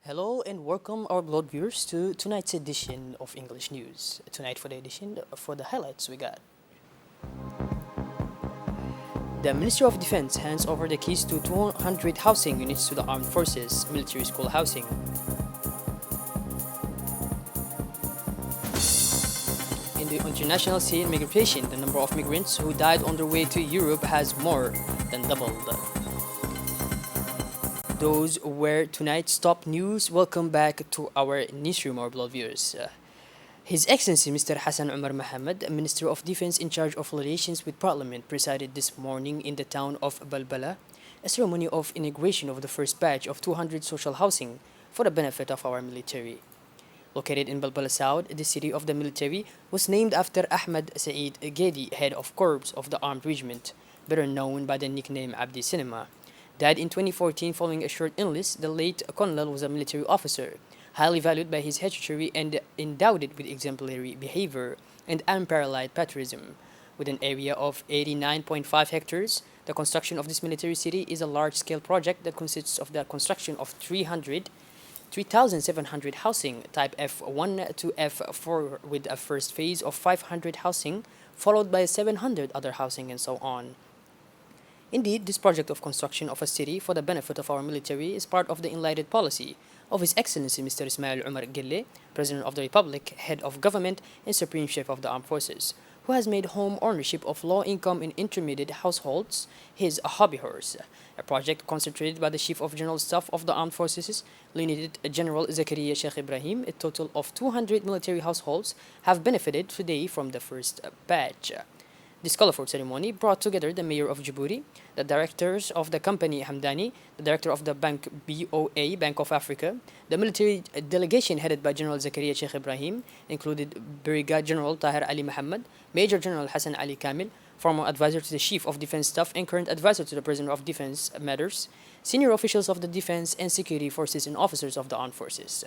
Hello and welcome our blood viewers to tonight's edition of English News. Tonight for the highlights we got. The Ministry of Defense hands over the keys to 200 housing units to the Armed Forces Military School housing. In the international scene migration, the number of migrants who died on their way to Europe has more than doubled. Those were tonight's top news. Welcome back to our newsroom, our blood viewers. His Excellency Mr. Hassan Umar Mohammed, Minister of Defense in charge of relations with Parliament, presided this morning in the town of Balbala a ceremony of inauguration of the first batch of 200 social housing for the benefit of our military. Located in Balbala South, the city of the military was named after Ahmed Saeed Gedi, head of Corps of the Armed Regiment, better known by the nickname Abdi Cinema. Died in 2014 following a short illness, the late colonel was a military officer, highly valued by his hereditary and endowed with exemplary behavior and unparalleled patriotism. With an area of 89.5 hectares, the construction of this military city is a large-scale project that consists of the construction of 3,700 housing, type F1 to F4, with a first phase of 500 housing, followed by 700 other housing, and so on. Indeed, this project of construction of a city for the benefit of our military is part of the enlightened policy of His Excellency Mr. Ismail Umar Gille, President of the Republic, Head of Government, and Supreme Chief of the Armed Forces, who has made home ownership of low-income and intermediate households his hobby horse. A project concentrated by the Chief of General Staff of the Armed Forces, Lieutenant General Zakaria Sheikh Ibrahim. A total of 200 military households have benefited today from the first batch. This colorful ceremony brought together the mayor of Djibouti, the directors of the company Hamdani, the director of the bank BOA, Bank of Africa. The military delegation headed by General Zakaria Sheikh Ibrahim included Brigadier General Tahir Ali Mohammed, Major General Hassan Ali Kamil, former advisor to the Chief of Defense Staff and current advisor to the President of Defense Matters, senior officials of the defense and security forces and officers of the armed forces.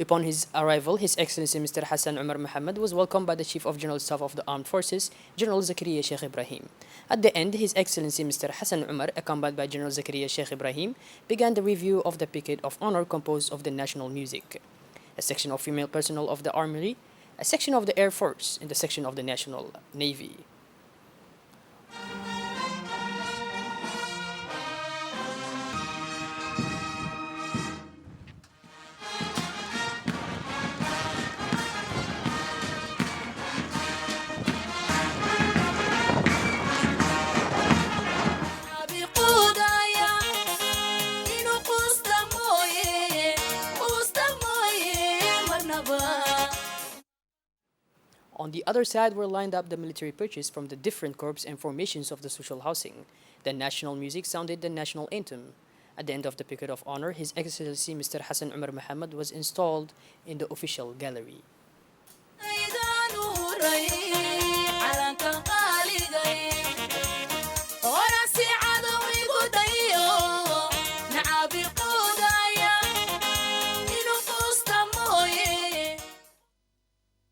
Upon his arrival, His Excellency Mr. Hassan Umar Mohammed was welcomed by the Chief of General Staff of the Armed Forces, General Zakaria Sheikh Ibrahim. At the end, His Excellency Mr. Hassan Umar, accompanied by General Zakaria Sheikh Ibrahim, began the review of the Picket of Honor composed of the national music, a section of female personnel of the Army, a section of the Air Force, and a section of the National Navy. On the other side were lined up the military purchase from the different corps and formations of the social housing. The national music sounded the national anthem. At the end of the Picket of Honor, His Excellency Mr. Hassan Umar Mohammed was installed in the official gallery.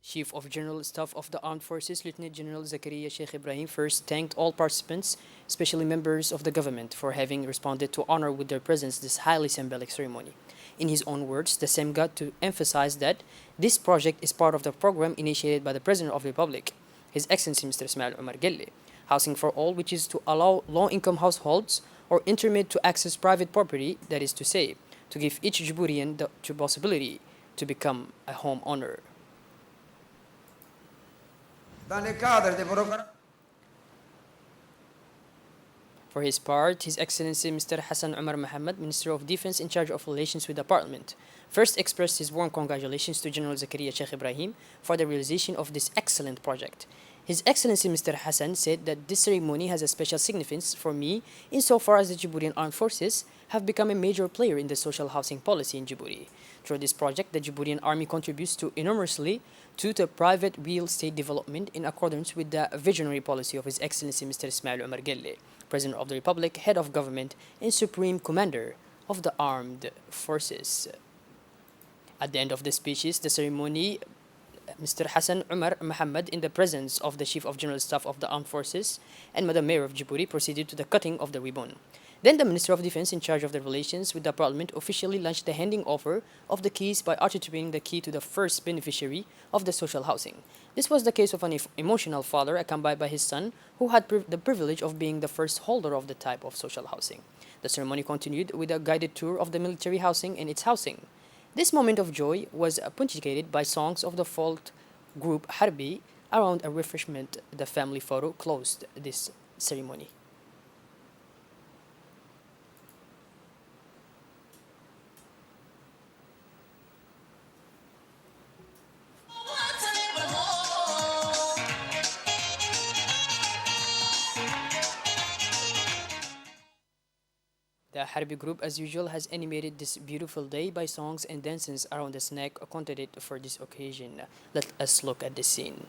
Chief of General Staff of the Armed Forces, Lieutenant General Zakaria Sheikh Ibrahim, first thanked all participants, especially members of the government, for having responded to honor with their presence this highly symbolic ceremony. In his own words, the same got to emphasize that this project is part of the program initiated by the President of the Republic, His Excellency Mr. Ismail Umar Gelle, Housing for All, which is to allow low-income households or intermediate to access private property, that is to say, to give each Djiboutian the possibility to become a homeowner. Dans le cadre des programmes. For his part, His Excellency Mr. Hassan Umar Mohammed, Minister of Defense in charge of relations with the Parliament, first expressed his warm congratulations to General Zakaria Sheikh Ibrahim for the realization of this excellent project. His Excellency Mr. Hassan said that this ceremony has a special significance for me insofar as the Djiboutian Armed Forces have become a major player in the social housing policy in Djibouti. Through this project, the Djiboutian Army contributes enormously to the private real estate development in accordance with the visionary policy of His Excellency Mr. Ismail Umar Gelle, President of the Republic, Head of Government, and Supreme Commander of the Armed Forces. At the end of the speeches, the ceremony, Mr. Hassan Umar Mohammed, in the presence of the Chief of General Staff of the Armed Forces and Madam Mayor of Djibouti, proceeded to the cutting of the ribbon. Then the Minister of Defense in charge of the relations with the Parliament officially launched the handing over of the keys by attributing the key to the first beneficiary of the social housing. This was the case of an emotional father accompanied by his son who had the privilege of being the first holder of the type of social housing. The ceremony continued with a guided tour of the military housing and its housing. This moment of joy was punctuated by songs of the folk group Harbi. Around a refreshment, the family photo closed this ceremony. The Harbi group, as usual, has animated this beautiful day by songs and dances around the snack content for this occasion. Let us look at the scene.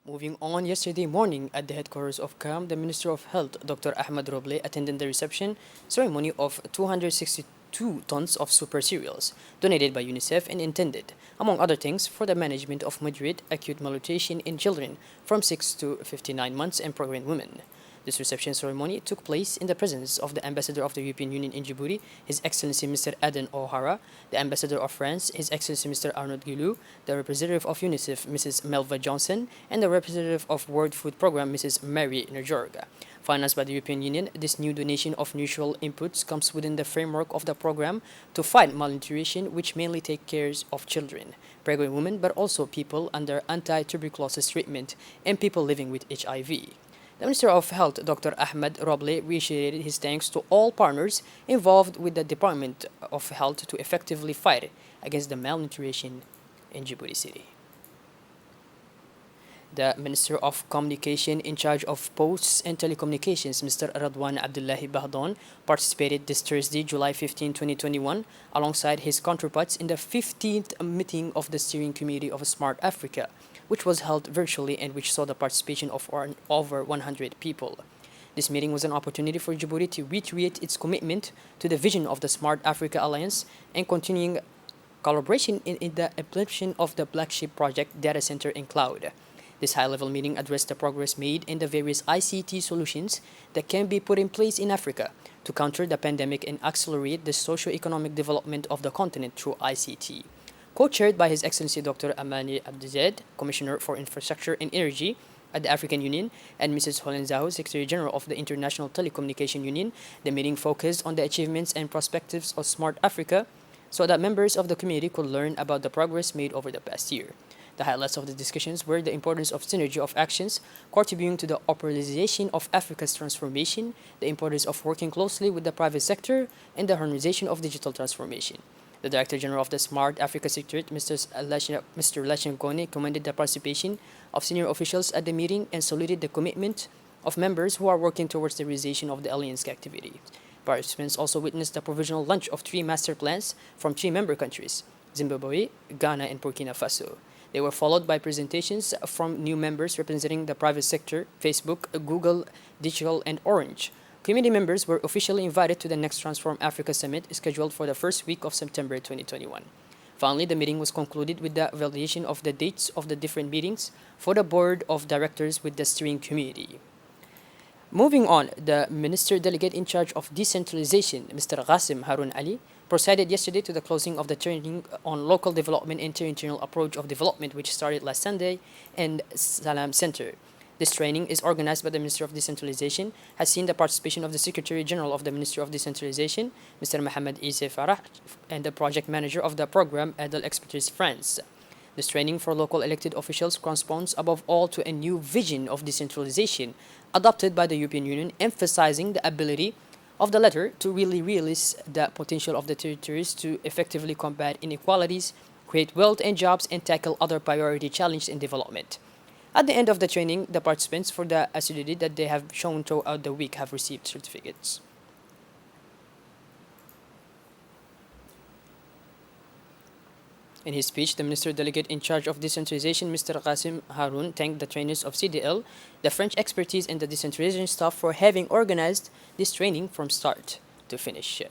Moving on, yesterday morning at the headquarters of CAM, the Minister of Health, Dr. Ahmed Roble, attended the reception ceremony of 262 tons of super cereals donated by UNICEF and intended, among other things, for the management of moderate acute malnutrition in children from 6 to 59 months and pregnant women. This reception ceremony took place in the presence of the Ambassador of the European Union in Djibouti, His Excellency Mr. Aden O'Hara, the Ambassador of France, His Excellency Mr. Arnaud Guillou, the representative of UNICEF, Mrs. Melva Johnson, and the representative of World Food Programme, Mrs. Mary Njorga. Financed by the European Union, this new donation of neutral inputs comes within the framework of the program to fight malnutrition, which mainly takes care of children, pregnant women, but also people under anti-tuberculosis treatment and people living with HIV. The Minister of Health, Dr. Ahmed Roble, reiterated his thanks to all partners involved with the Department of Health to effectively fight against the malnutrition in Djibouti City. The Minister of Communication in charge of Posts and Telecommunications, Mr. Radwan Abdullahi Bahdon, participated this Thursday, July 15, 2021, alongside his counterparts in the 15th meeting of the Steering Committee of Smart Africa, which was held virtually and which saw the participation of over 100 people. This meeting was an opportunity for Djibouti to reiterate its commitment to the vision of the Smart Africa Alliance and continuing collaboration in the implementation of the Black Sheep Project data center in cloud. This high-level meeting addressed the progress made in the various ICT solutions that can be put in place in Africa to counter the pandemic and accelerate the socio-economic development of the continent through ICT. Co-chaired by His Excellency Dr. Amani Abdized, Commissioner for Infrastructure and Energy at the African Union, and Mrs. Holen Zaho, Secretary General of the International Telecommunication Union, the meeting focused on the achievements and perspectives of Smart Africa so that members of the community could learn about the progress made over the past year. The highlights of the discussions were the importance of synergy of actions contributing to the operationalization of Africa's transformation, the importance of working closely with the private sector, and the harmonization of digital transformation. The Director General of the Smart Africa Secretariat, Mr. Lachin Kone, commended the participation of senior officials at the meeting and saluted the commitment of members who are working towards the realization of the Alliance activity. Participants also witnessed the provisional launch of 3 master plans from 3 member countries, Zimbabwe, Ghana, and Burkina Faso. They were followed by presentations from new members representing the private sector, Facebook, Google, Digital, and Orange. Committee members were officially invited to the next Transform Africa Summit scheduled for the first week of September 2021. Finally, the meeting was concluded with the validation of the dates of the different meetings for the Board of Directors with the Steering Committee. Moving on, the Minister Delegate in charge of decentralization, Mr. Qasim Harun Ali, proceeded yesterday to the closing of the training on local development and territorial approach of development, which started last Sunday in Salam Center. This training is organized by the Ministry of Decentralization, has seen the participation of the Secretary General of the Ministry of Decentralization, Mr. Mohamed Isse Farah, and the project manager of the program, Adel Expertise France. This training for local elected officials corresponds above all to a new vision of decentralization adopted by the European Union, emphasizing the ability of the latter to really realize the potential of the territories to effectively combat inequalities, create wealth and jobs, and tackle other priority challenges in development. At the end of the training, the participants for the assiduity that they have shown throughout the week have received certificates. In his speech, the Minister Delegate in charge of decentralization, Mr. Qasim Haroun, thanked the trainers of CDL, the French expertise, and the decentralization staff for having organized this training from start to finish.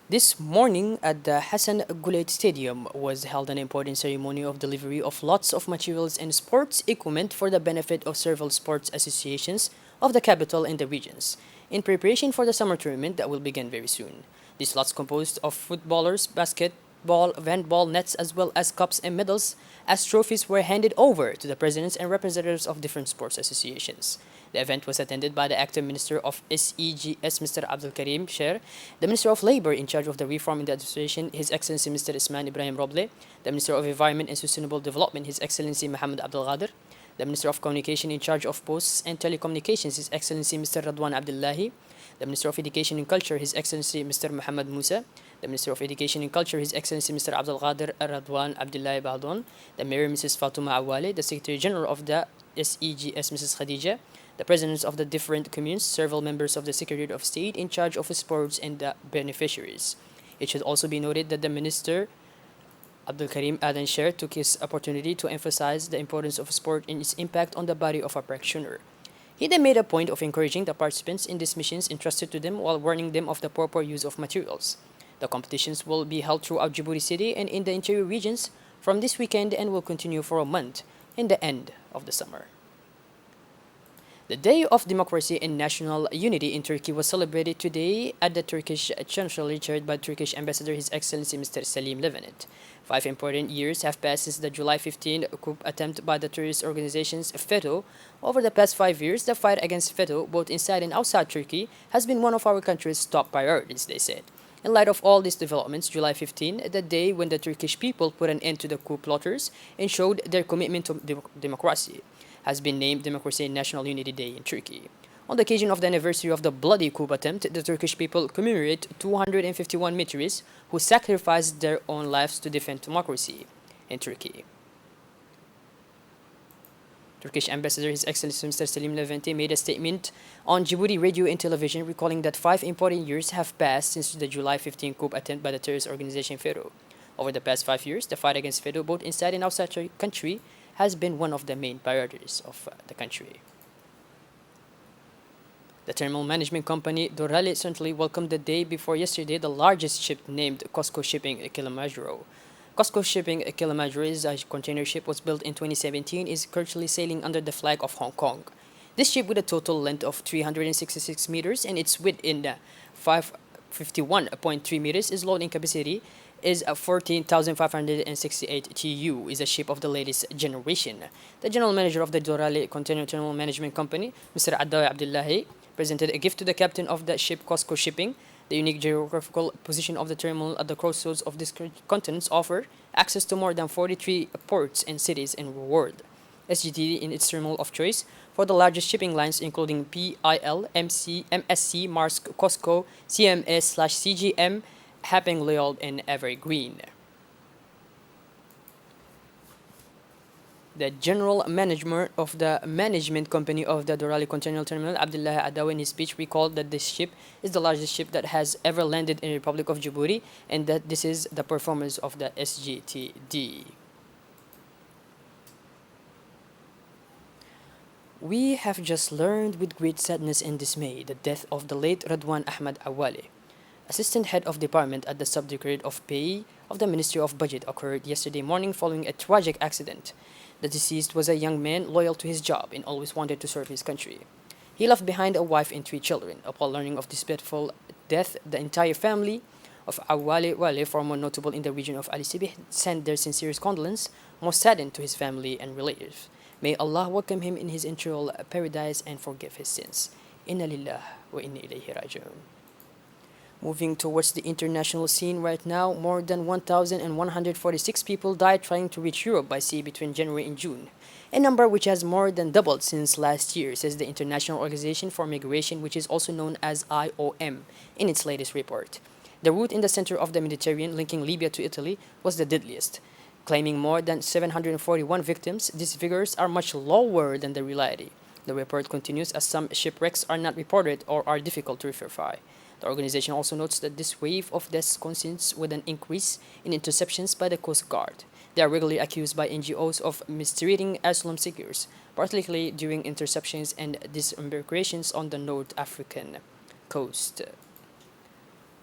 This morning at the Hassan Gulait Stadium was held an important ceremony of delivery of lots of materials and sports equipment for the benefit of several sports associations of the capital and the regions, in preparation for the summer tournament that will begin very soon. These lots composed of footballers, basketball, handball, nets, as well as cups and medals, as trophies were handed over to the presidents and representatives of different sports associations. The event was attended by the acting Minister of SEGS, Mr. Abdul Karim Sher, the Minister of Labor in charge of the reform in the administration, His Excellency Mr. Isman Ibrahim Roble, the Minister of Environment and Sustainable Development, His Excellency Mohammed Abdul Ghadir, the Minister of Communication in charge of Posts and Telecommunications, His Excellency Mr. Radwan Abdullahi, the Minister of Education and Culture, His Excellency Mr. Muhammad Musa, the Minister of Education and Culture, His Excellency Mr. Abdul Qadir Radwan Abdullahi Baldon, the Mayor Mrs. Fatuma Awale, the Secretary General of the SEGS Mrs. Khadija, the Presidents of the different communes, several members of the Secretary of State in charge of sports, and the beneficiaries. It should also be noted that the Minister Abdul Karim Adan Sher took his opportunity to emphasize the importance of sport and its impact on the body of a practitioner. He then made a point of encouraging the participants in these missions entrusted to them while warning them of the proper use of materials. The competitions will be held throughout Djibouti City and in the interior regions from this weekend and will continue for a month in the end of the summer. The Day of Democracy and National Unity in Turkey was celebrated today at the Turkish Chancellery, chaired by Turkish Ambassador His Excellency Mr. Salim Levanit. 5 important years have passed since the July 15 coup attempt by the terrorist organizations FETÖ. Over the past 5 years, the fight against FETÖ, both inside and outside Turkey, has been one of our country's top priorities, they said. In light of all these developments, July 15, the day when the Turkish people put an end to the coup plotters and showed their commitment to democracy, has been named Democracy and National Unity Day in Turkey. On the occasion of the anniversary of the bloody coup attempt, the Turkish people commemorate 251 martyrs who sacrificed their own lives to defend democracy in Turkey. Turkish Ambassador His Excellency Mr. Salim Leventi made a statement on Djibouti radio and television recalling that 5 important years have passed since the July 15 coup attempt by the terrorist organization FETÖ. Over the past 5 years, the fight against FETÖ, both inside and outside the country, has been one of the main priorities of the country. The terminal management company Dorale certainly welcomed the day before yesterday the largest ship named COSCO Shipping Kilimanjaro. COSCO Shipping Kilimanjaro is a container ship, was built in 2017, is currently sailing under the flag of Hong Kong. This ship, with a total length of 366 meters and its width in 551.3 meters, is loading capacity is 14,568 TEU, is a ship of the latest generation. The general manager of the Dorale Container Terminal Management Company, Mr. Addawi Abdullahi, presented a gift to the captain of the ship COSCO Shipping. The unique geographical position of the terminal at the crossroads of these continents offer access to more than 43 ports and cities in the world. SGT in its terminal of choice for the largest shipping lines including PIL, MSC, Maersk, COSCO, CMS/CGM, Hapag Lloyd, and Evergreen. The general manager of the management company of the Dorale Container Terminal, Abdullah Adawi, in his speech recalled that this ship is the largest ship that has ever landed in the Republic of Djibouti and that this is the performance of the SGTD. We have just learned with great sadness and dismay the death of the late Radwan Ahmad Awale. Assistant Head of Department at the Subdirectorate of Pay of the Ministry of Budget occurred yesterday morning following a tragic accident. The deceased was a young man loyal to his job and always wanted to serve his country. He left behind a wife and 3 children. Upon learning of this dreadful death, the entire family of Awale Wale, former notable in the region of Ali Sibih, sent their sincerest condolence, most saddened to his family and relatives. May Allah welcome him in his eternal paradise and forgive his sins. Inna lillah wa inna ilayhi raji'un. Moving towards the international scene right now, more than 1,146 people died trying to reach Europe by sea between January and June, a number which has more than doubled since last year, says the International Organization for Migration, which is also known as IOM, in its latest report. The route in the center of the Mediterranean linking Libya to Italy was the deadliest, claiming more than 741 victims. These figures are much lower than the reality. The report continues as some shipwrecks are not reported or are difficult to verify. The organization also notes that this wave of deaths coincides with an increase in interceptions by the Coast Guard. They are regularly accused by NGOs of mistreating asylum seekers, particularly during interceptions and disembarkations on the North African coast.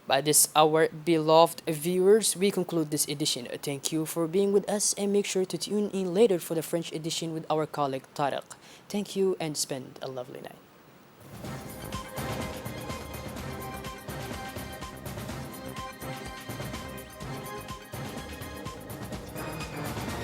By this, our beloved viewers, we conclude this edition. Thank you for being with us and make sure to tune in later for the French edition with our colleague Tariq. Thank you and spend a lovely night.